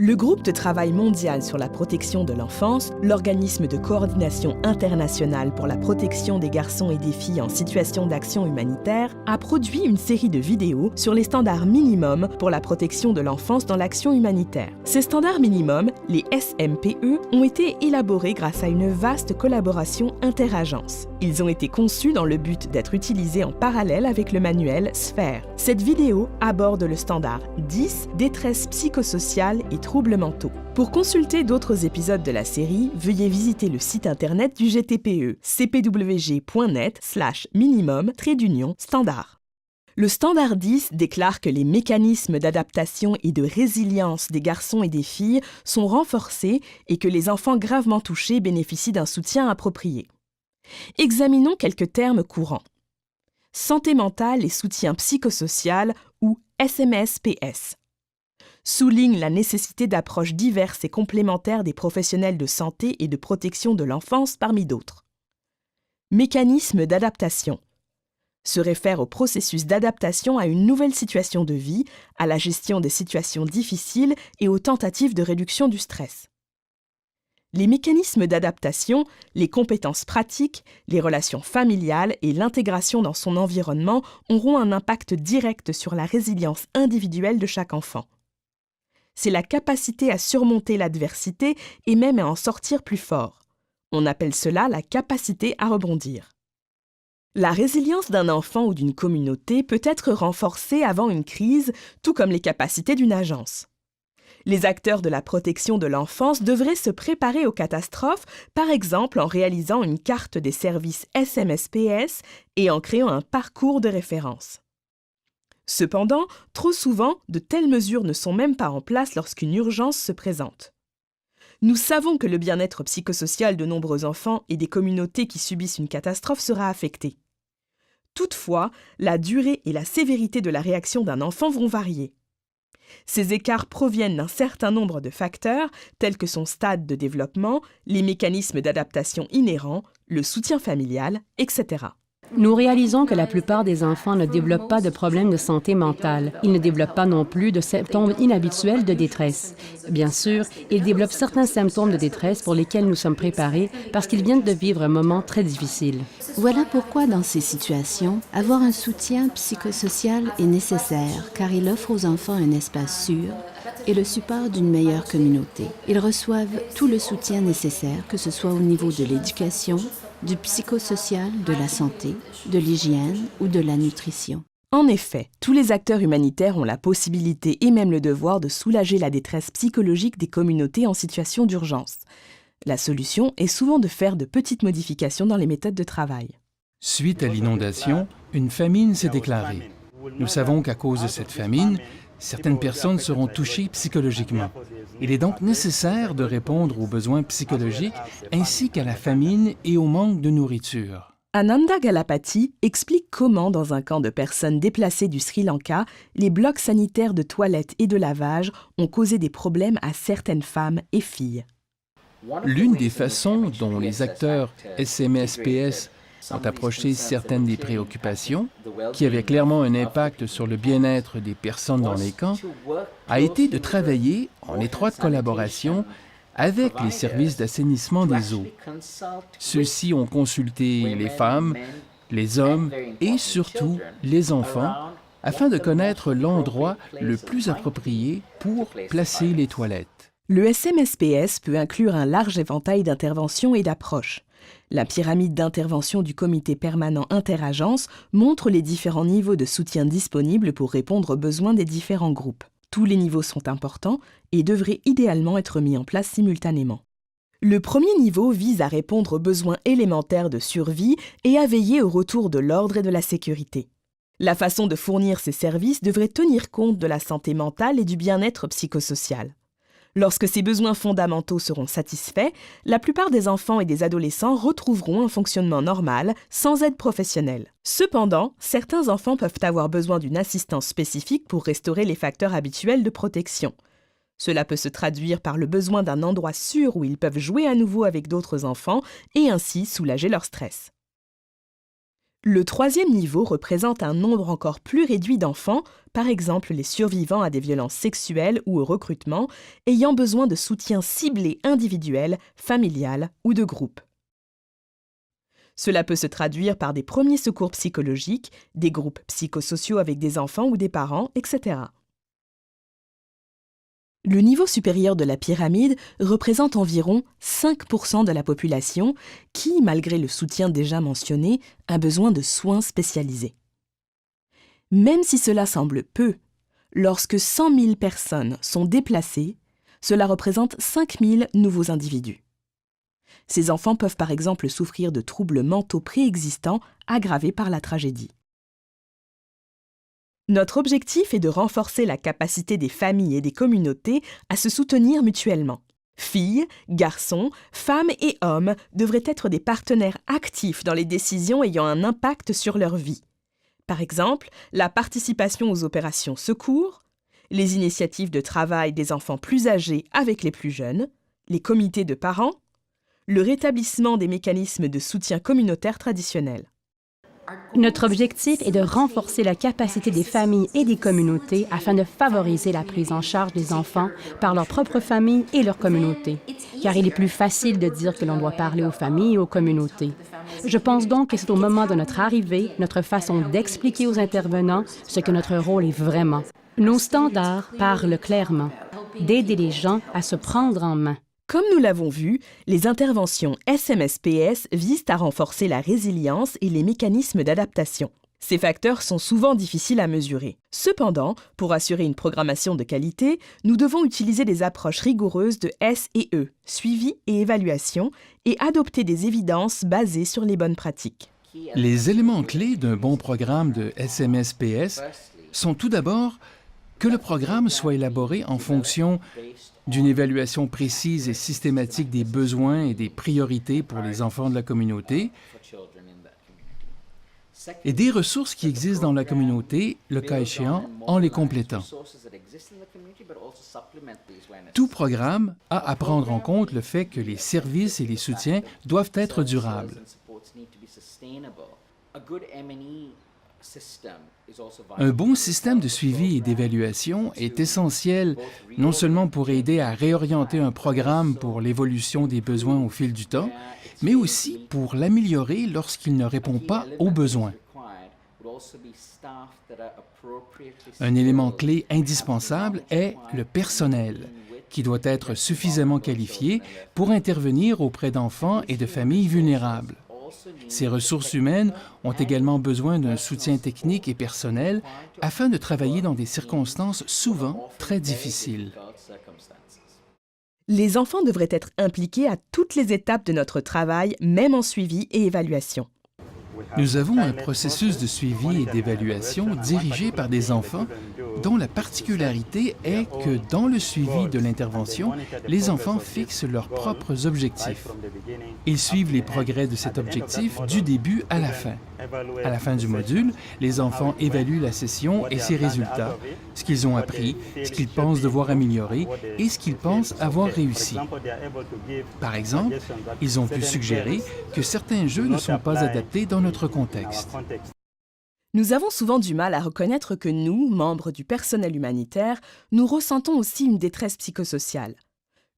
Le groupe de travail mondial sur la protection de l'enfance, l'organisme de coordination internationale pour la protection des garçons et des filles en situation d'action humanitaire, a produit une série de vidéos sur les standards minimums pour la protection de l'enfance dans l'action humanitaire. Ces standards minimums, les SMPE, ont été élaborés grâce à une vaste collaboration interagences. Ils ont été conçus dans le but d'être utilisés en parallèle avec le manuel SPHARE. Cette vidéo aborde le standard 10, détresse psychosociale et troubles mentaux. Pour consulter d'autres épisodes de la série, veuillez visiter le site internet du GTPE, cpwg.net/minimum-standard. Le standard 10 déclare que les mécanismes d'adaptation et de résilience des garçons et des filles sont renforcés et que les enfants gravement touchés bénéficient d'un soutien approprié. Examinons quelques termes courants. Santé mentale et soutien psychosocial ou SMSPS. Souligne la nécessité d'approches diverses et complémentaires des professionnels de santé et de protection de l'enfance parmi d'autres. Mécanisme d'adaptation. Se réfère au processus d'adaptation à une nouvelle situation de vie, à la gestion des situations difficiles et aux tentatives de réduction du stress. Les mécanismes d'adaptation, les compétences pratiques, les relations familiales et l'intégration dans son environnement auront un impact direct sur la résilience individuelle de chaque enfant. C'est la capacité à surmonter l'adversité et même à en sortir plus fort. On appelle cela la capacité à rebondir. La résilience d'un enfant ou d'une communauté peut être renforcée avant une crise, tout comme les capacités d'une agence. Les acteurs de la protection de l'enfance devraient se préparer aux catastrophes, par exemple en réalisant une carte des services SMSPS et en créant un parcours de référence. Cependant, trop souvent, de telles mesures ne sont même pas en place lorsqu'une urgence se présente. Nous savons que le bien-être psychosocial de nombreux enfants et des communautés qui subissent une catastrophe sera affecté. Toutefois, la durée et la sévérité de la réaction d'un enfant vont varier. Ces écarts proviennent d'un certain nombre de facteurs, tels que son stade de développement, les mécanismes d'adaptation inhérents, le soutien familial, etc. Nous réalisons que la plupart des enfants ne développent pas de problèmes de santé mentale. Ils ne développent pas non plus de symptômes inhabituels de détresse. Bien sûr, ils développent certains symptômes de détresse pour lesquels nous sommes préparés parce qu'ils viennent de vivre un moment très difficile. Voilà pourquoi, dans ces situations, avoir un soutien psychosocial est nécessaire, car il offre aux enfants un espace sûr et le support d'une meilleure communauté. Ils reçoivent tout le soutien nécessaire, que ce soit au niveau de l'éducation, du psychosocial, de la santé, de l'hygiène ou de la nutrition. En effet, tous les acteurs humanitaires ont la possibilité et même le devoir de soulager la détresse psychologique des communautés en situation d'urgence. La solution est souvent de faire de petites modifications dans les méthodes de travail. Suite à l'inondation, une famine s'est déclarée. Nous savons qu'à cause de cette famine, certaines personnes seront touchées psychologiquement. Il est donc nécessaire de répondre aux besoins psychologiques ainsi qu'à la famine et au manque de nourriture. Ananda Galapathy explique comment, dans un camp de personnes déplacées du Sri Lanka, les blocs sanitaires de toilettes et de lavage ont causé des problèmes à certaines femmes et filles. L'une des façons dont les acteurs SMSPS ont approché certaines des préoccupations, qui avaient clairement un impact sur le bien-être des personnes dans les camps, a été de travailler en étroite collaboration avec les services d'assainissement des eaux. Ceux-ci ont consulté les femmes, les hommes et surtout les enfants afin de connaître l'endroit le plus approprié pour placer les toilettes. Le SMSPS peut inclure un large éventail d'interventions et d'approches. La pyramide d'intervention du comité permanent interagence montre les différents niveaux de soutien disponibles pour répondre aux besoins des différents groupes. Tous les niveaux sont importants et devraient idéalement être mis en place simultanément. Le premier niveau vise à répondre aux besoins élémentaires de survie et à veiller au retour de l'ordre et de la sécurité. La façon de fournir ces services devrait tenir compte de la santé mentale et du bien-être psychosocial. Lorsque ces besoins fondamentaux seront satisfaits, la plupart des enfants et des adolescents retrouveront un fonctionnement normal, sans aide professionnelle. Cependant, certains enfants peuvent avoir besoin d'une assistance spécifique pour restaurer les facteurs habituels de protection. Cela peut se traduire par le besoin d'un endroit sûr où ils peuvent jouer à nouveau avec d'autres enfants et ainsi soulager leur stress. Le troisième niveau représente un nombre encore plus réduit d'enfants, par exemple les survivants à des violences sexuelles ou au recrutement, ayant besoin de soutien ciblé individuel, familial ou de groupe. Cela peut se traduire par des premiers secours psychologiques, des groupes psychosociaux avec des enfants ou des parents, etc. Le niveau supérieur de la pyramide représente environ 5% de la population qui, malgré le soutien déjà mentionné, a besoin de soins spécialisés. Même si cela semble peu, lorsque 100 000 personnes sont déplacées, cela représente 5 000 nouveaux individus. Ces enfants peuvent par exemple souffrir de troubles mentaux préexistants aggravés par la tragédie. Notre objectif est de renforcer la capacité des familles et des communautés à se soutenir mutuellement. Filles, garçons, femmes et hommes devraient être des partenaires actifs dans les décisions ayant un impact sur leur vie. Par exemple, la participation aux opérations secours, les initiatives de travail des enfants plus âgés avec les plus jeunes, les comités de parents, le rétablissement des mécanismes de soutien communautaire traditionnels. Notre objectif est de renforcer la capacité des familles et des communautés afin de favoriser la prise en charge des enfants par leur propre famille et leur communauté, car il est plus facile de dire que l'on doit parler aux familles et aux communautés. Je pense donc que c'est au moment de notre arrivée, notre façon d'expliquer aux intervenants ce que notre rôle est vraiment. Nos standards parlent clairement, d'aider les gens à se prendre en main. Comme nous l'avons vu, les interventions SMSPS visent à renforcer la résilience et les mécanismes d'adaptation. Ces facteurs sont souvent difficiles à mesurer. Cependant, pour assurer une programmation de qualité, nous devons utiliser des approches rigoureuses de S&E, suivi et évaluation, et adopter des évidences basées sur les bonnes pratiques. Les éléments clés d'un bon programme de SMSPS sont tout d'abord que le programme soit élaboré en fonction d'une évaluation précise et systématique des besoins et des priorités pour les enfants de la communauté et des ressources qui existent dans la communauté, le cas échéant, en les complétant. Tout programme a à prendre en compte le fait que les services et les soutiens doivent être durables. Un bon système de suivi et d'évaluation est essentiel non seulement pour aider à réorienter un programme pour l'évolution des besoins au fil du temps, mais aussi pour l'améliorer lorsqu'il ne répond pas aux besoins. Un élément clé indispensable est le personnel, qui doit être suffisamment qualifié pour intervenir auprès d'enfants et de familles vulnérables. Ces ressources humaines ont également besoin d'un soutien technique et personnel afin de travailler dans des circonstances souvent très difficiles. Les enfants devraient être impliqués à toutes les étapes de notre travail, même en suivi et évaluation. Nous avons un processus de suivi et d'évaluation dirigé par des enfants dont la particularité est que dans le suivi de l'intervention, les enfants fixent leurs propres objectifs. Ils suivent les progrès de cet objectif du début à la fin. À la fin du module, les enfants évaluent la session et ses résultats, ce qu'ils ont appris, ce qu'ils pensent devoir améliorer et ce qu'ils pensent avoir réussi. Par exemple, ils ont pu suggérer que certains jeux ne sont pas adaptés dans notre contexte. Nous avons souvent du mal à reconnaître que nous, membres du personnel humanitaire, nous ressentons aussi une détresse psychosociale.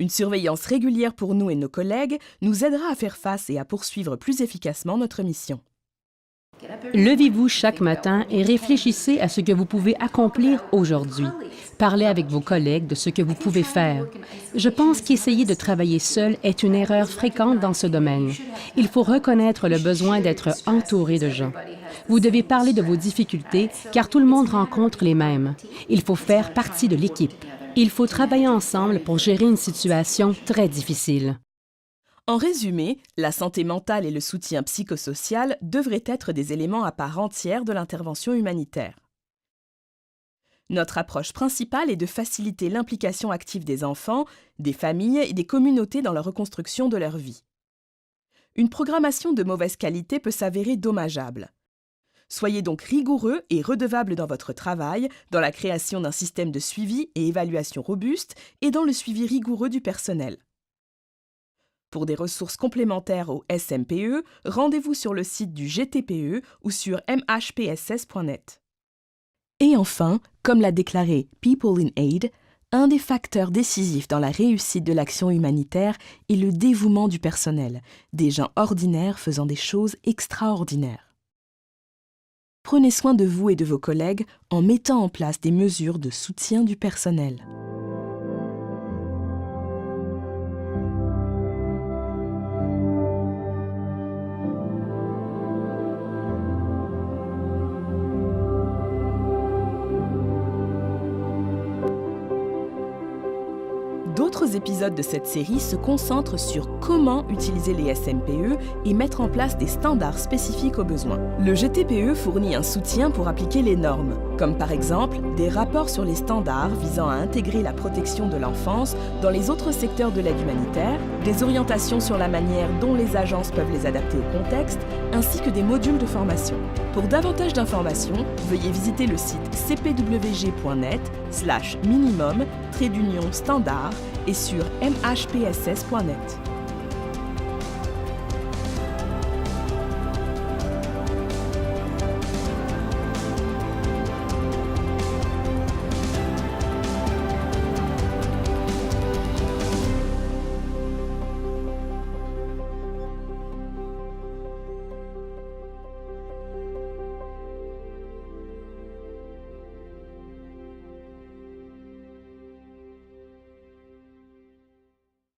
Une surveillance régulière pour nous et nos collègues nous aidera à faire face et à poursuivre plus efficacement notre mission. Levez-vous chaque matin et réfléchissez à ce que vous pouvez accomplir aujourd'hui. Parlez avec vos collègues de ce que vous pouvez faire. Je pense qu'essayer de travailler seul est une erreur fréquente dans ce domaine. Il faut reconnaître le besoin d'être entouré de gens. Vous devez parler de vos difficultés car tout le monde rencontre les mêmes. Il faut faire partie de l'équipe. Il faut travailler ensemble pour gérer une situation très difficile. En résumé, la santé mentale et le soutien psychosocial devraient être des éléments à part entière de l'intervention humanitaire. Notre approche principale est de faciliter l'implication active des enfants, des familles et des communautés dans la reconstruction de leur vie. Une programmation de mauvaise qualité peut s'avérer dommageable. Soyez donc rigoureux et redevable dans votre travail, dans la création d'un système de suivi et évaluation robuste et dans le suivi rigoureux du personnel. Pour des ressources complémentaires au SMPE, rendez-vous sur le site du GTPE ou sur mhpss.net. Et enfin, comme l'a déclaré People in Aid, un des facteurs décisifs dans la réussite de l'action humanitaire est le dévouement du personnel, des gens ordinaires faisant des choses extraordinaires. Prenez soin de vous et de vos collègues en mettant en place des mesures de soutien du personnel. D'autres épisodes de cette série se concentrent sur comment utiliser les SMPE et mettre en place des standards spécifiques aux besoins. Le GTPE fournit un soutien pour appliquer les normes, comme par exemple des rapports sur les standards visant à intégrer la protection de l'enfance dans les autres secteurs de l'aide humanitaire, des orientations sur la manière dont les agences peuvent les adapter au contexte, ainsi que des modules de formation. Pour davantage d'informations, veuillez visiter le site cpwg.net/minimum-standard et sur mhpss.net.